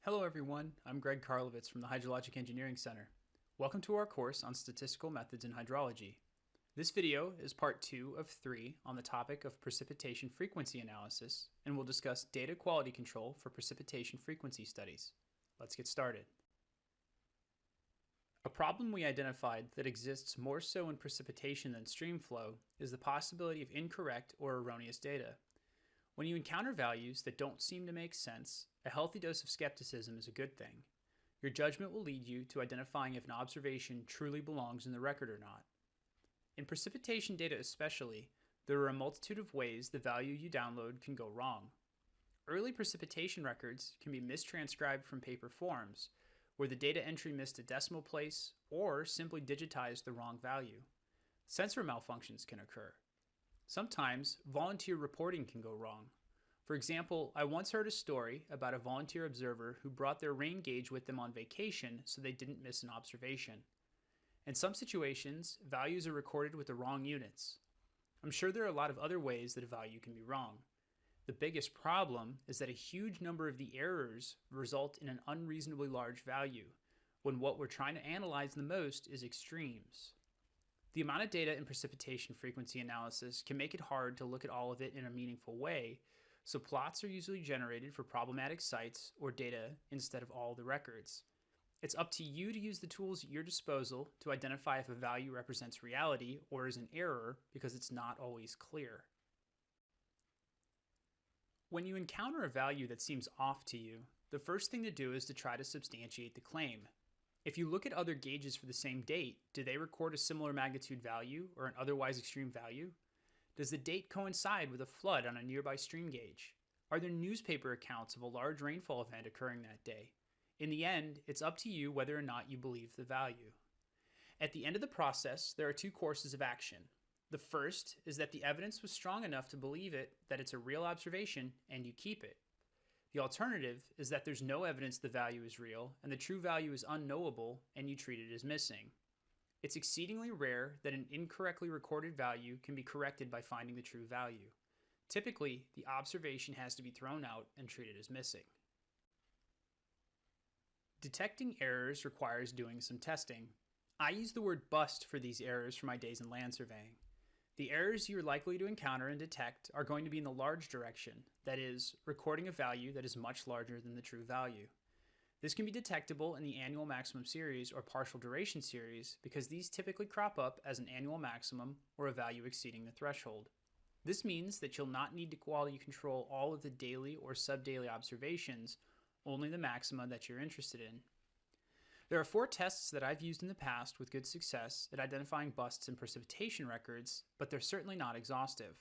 Hello everyone, I'm Greg Karlovitz from the Hydrologic Engineering Center. Welcome to our course on statistical methods in hydrology. This video is part 2 of 3 on the topic of precipitation frequency analysis, and we'll discuss data quality control for precipitation frequency studies. Let's get started. A problem we identified that exists more so in precipitation than streamflow is the possibility of incorrect or erroneous data. When you encounter values that don't seem to make sense, a healthy dose of skepticism is a good thing. Your judgment will lead you to identifying if an observation truly belongs in the record or not. In precipitation data especially, there are a multitude of ways the value you download can go wrong. Early precipitation records can be mistranscribed from paper forms, where the data entry missed a decimal place or simply digitized the wrong value. Sensor malfunctions can occur. Sometimes volunteer reporting can go wrong. For example, I once heard a story about a volunteer observer who brought their rain gauge with them on vacation so they didn't miss an observation. In some situations, values are recorded with the wrong units. I'm sure there are a lot of other ways that a value can be wrong. The biggest problem is that a huge number of the errors result in an unreasonably large value, when what we're trying to analyze the most is extremes. The amount of data in precipitation frequency analysis can make it hard to look at all of it in a meaningful way, so plots are usually generated for problematic sites or data instead of all the records. It's up to you to use the tools at your disposal to identify if a value represents reality or is an error, because it's not always clear. When you encounter a value that seems off to you, the first thing to do is to try to substantiate the claim. If you look at other gauges for the same date, do they record a similar magnitude value or an otherwise extreme value? Does the date coincide with a flood on a nearby stream gauge? Are there newspaper accounts of a large rainfall event occurring that day? In the end, it's up to you whether or not you believe the value. At the end of the process, there are two courses of action. The first is that the evidence was strong enough to believe it, that it's a real observation, and you keep it. The alternative is that there's no evidence the value is real, and the true value is unknowable, and you treat it as missing. It's exceedingly rare that an incorrectly recorded value can be corrected by finding the true value. Typically, the observation has to be thrown out and treated as missing. Detecting errors requires doing some testing. I use the word bust for these errors for my days in land surveying. The errors you're likely to encounter and detect are going to be in the large direction, that is, recording a value that is much larger than the true value. This can be detectable in the annual maximum series or partial duration series because these typically crop up as an annual maximum or a value exceeding the threshold. This means that you'll not need to quality control all of the daily or sub-daily observations, only the maxima that you're interested in. There are 4 tests that I've used in the past with good success at identifying busts in precipitation records, but they're certainly not exhaustive.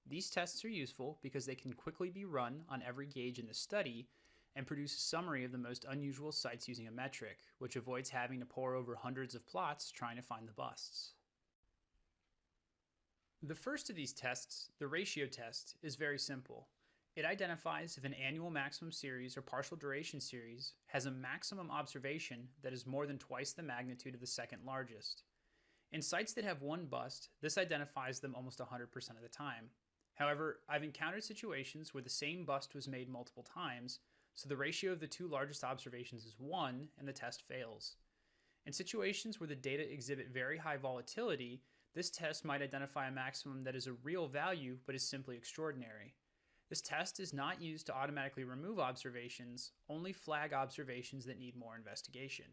These tests are useful because they can quickly be run on every gauge in the study and produce a summary of the most unusual sites using a metric, which avoids having to pore over hundreds of plots trying to find the busts. The first of these tests, the ratio test, is very simple. It identifies if an annual maximum series or partial duration series has a maximum observation that is more than twice the magnitude of the second largest. In sites that have one bust, this identifies them almost 100% of the time. However, I've encountered situations where the same bust was made multiple times, so the ratio of the 2 largest observations is 1 and the test fails. In situations where the data exhibit very high volatility, this test might identify a maximum that is a real value but is simply extraordinary. This test is not used to automatically remove observations, only flag observations that need more investigation.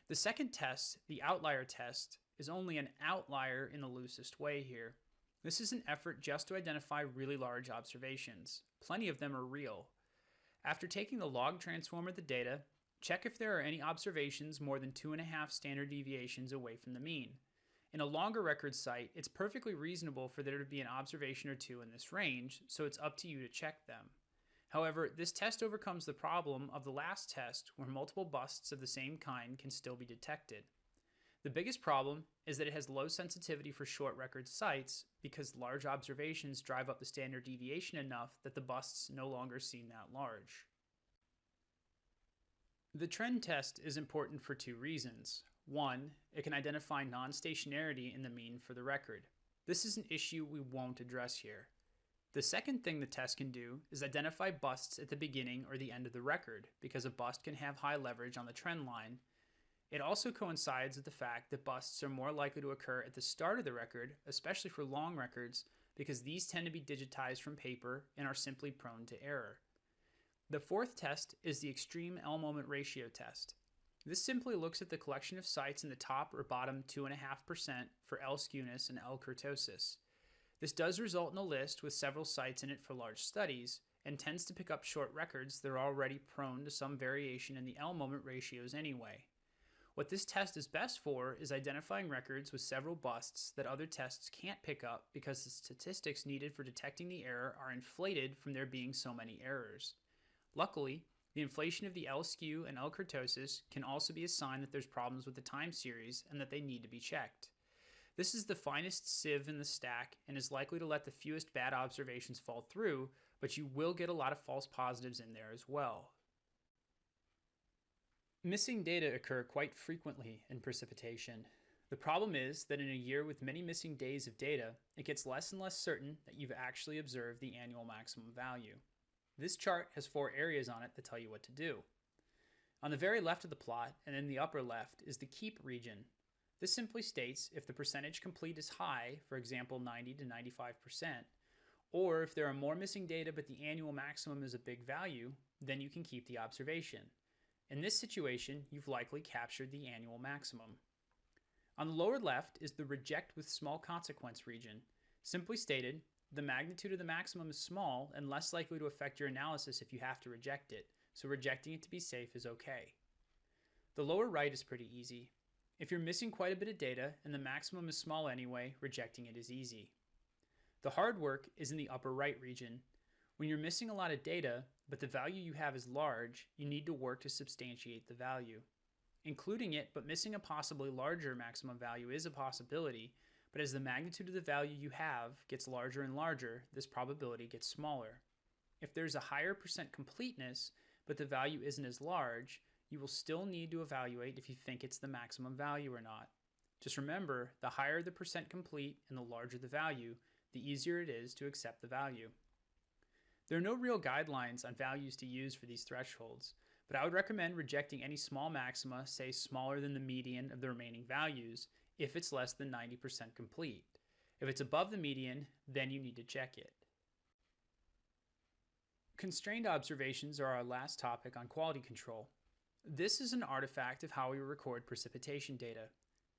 The second test, the outlier test, is only an outlier in the loosest way here. This is an effort just to identify really large observations. Plenty of them are real. After taking the log transform of the data, check if there are any observations more than 2.5 standard deviations away from the mean. In a longer record site, it's perfectly reasonable for there to be an observation or 2 in this range, so it's up to you to check them. However, this test overcomes the problem of the last test where multiple busts of the same kind can still be detected. The biggest problem is that it has low sensitivity for short record sites because large observations drive up the standard deviation enough that the busts no longer seem that large. The trend test is important for 2 reasons. 1, it can identify non-stationarity in the mean for the record. This is an issue we won't address here. The The second thing the test can do is identify busts at the beginning or the end of the record, because a bust can have high leverage on the trend line. It also coincides with the fact that busts are more likely to occur at the start of the record, especially for long records, because these tend to be digitized from paper and are simply prone to error. The fourth test is the extreme L moment ratio test. This simply looks at the collection of sites in the top or bottom 2.5% for L skewness and L kurtosis. This does result in a list with several sites in it for large studies, and tends to pick up short records that are already prone to some variation in the L moment ratios anyway. What this test is best for is identifying records with several busts that other tests can't pick up because the statistics needed for detecting the error are inflated from there being so many errors. Luckily, the inflation of the L skew and L kurtosis can also be a sign that there's problems with the time series and that they need to be checked. This is the finest sieve in the stack and is likely to let the fewest bad observations fall through, but you will get a lot of false positives in there as well. Missing data occur quite frequently in precipitation. The problem is that in a year with many missing days of data, it gets less and less certain that you've actually observed the annual maximum value. This chart has 4 areas on it that tell you what to do. On the very left of the plot and in the upper left is the keep region. This simply states if the percentage complete is high, for example 90 to 95%, or if there are more missing data but the annual maximum is a big value, then you can keep the observation. In this situation, you've likely captured the annual maximum. On the lower left is the reject with small consequence region. Simply stated, the magnitude of the maximum is small and less likely to affect your analysis if you have to reject it, so rejecting it to be safe is okay. The lower right is pretty easy. If you're missing quite a bit of data and the maximum is small anyway, rejecting it is easy. The hard work is in the upper right region. When you're missing a lot of data, but the value you have is large, you need to work to substantiate the value. Including it, but missing a possibly larger maximum value is a possibility, but as the magnitude of the value you have gets larger and larger, this probability gets smaller. If there's a higher percent completeness, but the value isn't as large, you will still need to evaluate if you think it's the maximum value or not. Just remember, the higher the percent complete and the larger the value, the easier it is to accept the value. There are no real guidelines on values to use for these thresholds, but I would recommend rejecting any small maxima, say smaller than the median of the remaining values, if it's less than 90% complete. If it's above the median, then you need to check it. Constrained observations are our last topic on quality control. This is an artifact of how we record precipitation data.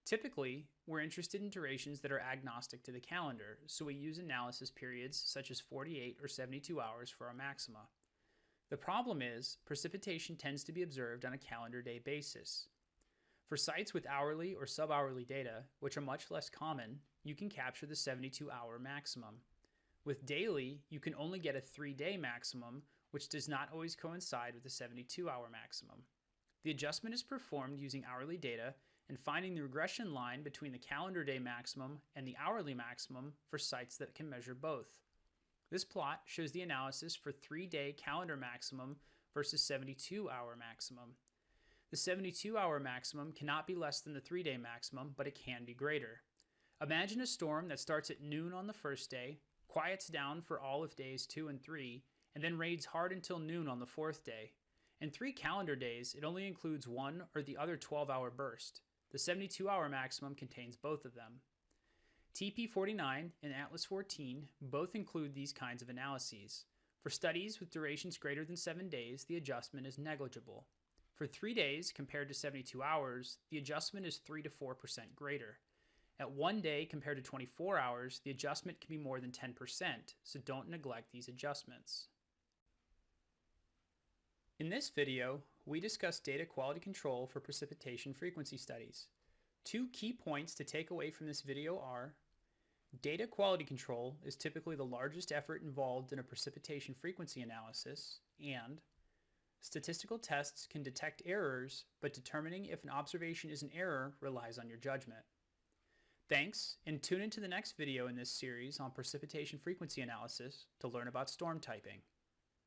Typically, we're interested in durations that are agnostic to the calendar, so we use analysis periods such as 48 or 72 hours for our maxima. The problem is, precipitation tends to be observed on a calendar day basis. For sites with hourly or sub-hourly data, which are much less common, you can capture the 72-hour maximum. With daily, you can only get a 3-day maximum, which does not always coincide with the 72-hour maximum. The adjustment is performed using hourly data and finding the regression line between the calendar day maximum and the hourly maximum for sites that can measure both. This plot shows the analysis for 3-day calendar maximum versus 72-hour maximum. The 72-hour maximum cannot be less than the 3-day maximum, but it can be greater. Imagine a storm that starts at noon on the first day, quiets down for all of days 2 and 3, and then rains hard until noon on the 4th day. In 3 calendar days, it only includes one or the other 12-hour burst. The 72-hour maximum contains both of them. TP49 and Atlas 14 both include these kinds of analyses. For studies with durations greater than 7 days, the adjustment is negligible. For 3 days compared to 72 hours, the adjustment is 3 to 4% greater. At 1 day compared to 24 hours, the adjustment can be more than 10%, so don't neglect these adjustments. In this video, we discuss data quality control for precipitation frequency studies. 2 key points to take away from this video are: data quality control is typically the largest effort involved in a precipitation frequency analysis, and statistical tests can detect errors, but determining if an observation is an error relies on your judgment. Thanks, and tune into the next video in this series on precipitation frequency analysis to learn about storm typing.